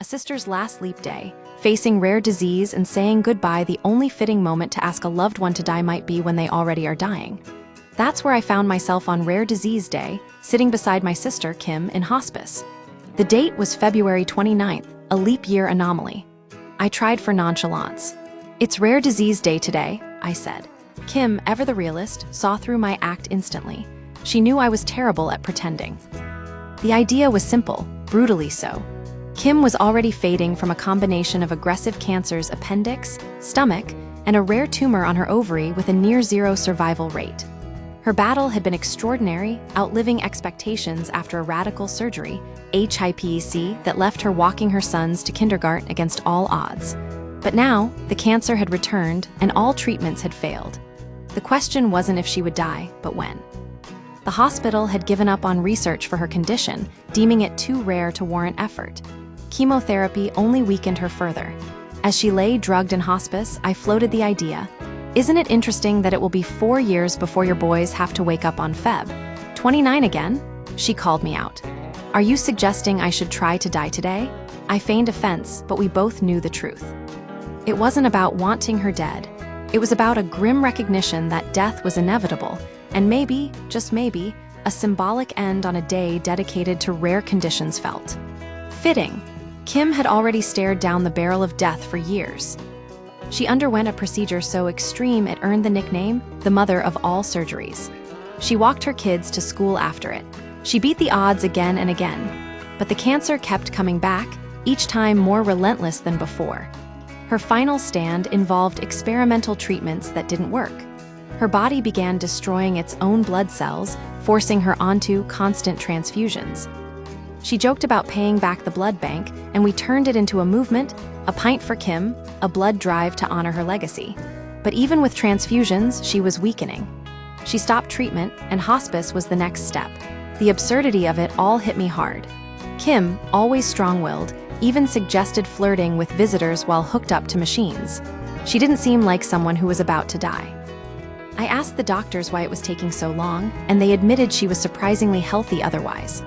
sister's last leap day, facing rare disease and saying goodbye. The only fitting moment to ask a loved one to die might be when they already are dying. That's where I found myself on Rare Disease Day, sitting beside my sister, Kim, in hospice. The date was February 29th, a leap year anomaly. I tried for nonchalance. "It's Rare Disease Day today," I said. Kim, ever the realist, saw through my act instantly. She knew I was terrible at pretending. The idea was simple, brutally so. Kim was already fading from a combination of aggressive cancers, appendix, stomach, and a rare tumor on her ovary with a near-zero survival rate. Her battle had been extraordinary, outliving expectations after a radical surgery, HIPEC, that left her walking her sons to kindergarten against all odds. But now, the cancer had returned and all treatments had failed. The question wasn't if she would die, but when. The hospital had given up on research for her condition, deeming it too rare to warrant effort. Chemotherapy only weakened her further. As she lay drugged in hospice, I floated the idea, "Isn't it interesting that it will be 4 years before your boys have to wake up on Feb. 29 again?" She called me out. "Are you suggesting I should try to die today?" I feigned offense, but we both knew the truth. It wasn't about wanting her dead. It was about a grim recognition that death was inevitable, and maybe, just maybe, a symbolic end on a day dedicated to rare conditions felt fitting. Kim had already stared down the barrel of death for years. She underwent a procedure so extreme it earned the nickname, the mother of all surgeries. She walked her kids to school after it. She beat the odds again and again. But the cancer kept coming back, each time more relentless than before. Her final stand involved experimental treatments that didn't work. Her body began destroying its own blood cells, forcing her onto constant transfusions. She joked about paying back the blood bank, and we turned it into a movement, a pint for Kim, a blood drive to honor her legacy. But even with transfusions, she was weakening. She stopped treatment, and hospice was the next step. The absurdity of it all hit me hard. Kim, always strong-willed, even suggested flirting with visitors while hooked up to machines. She didn't seem like someone who was about to die. I asked the doctors why it was taking so long, and they admitted she was surprisingly healthy otherwise.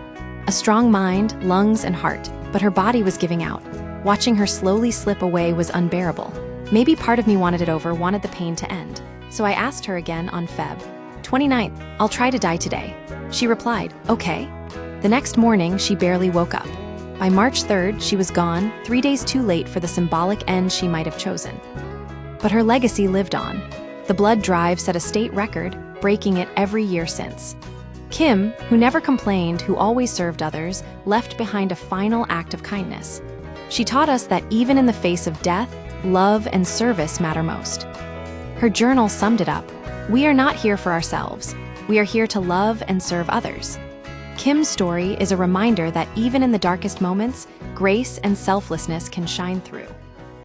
A strong mind, lungs, and heart, but her body was giving out. Watching her slowly slip away was unbearable. Maybe part of me wanted it over, wanted the pain to end. So I asked her again on Feb. 29th, "I'll try to die today." She replied, "Okay." The next morning, she barely woke up. By March 3rd, she was gone, 3 days too late for the symbolic end she might have chosen. But her legacy lived on. The blood drive set a state record, breaking it every year since. Kim, who never complained, who always served others, left behind a final act of kindness. She taught us that even in the face of death, love and service matter most. Her journal summed it up. "We are not here for ourselves. We are here to love and serve others." Kim's story is a reminder that even in the darkest moments, grace and selflessness can shine through.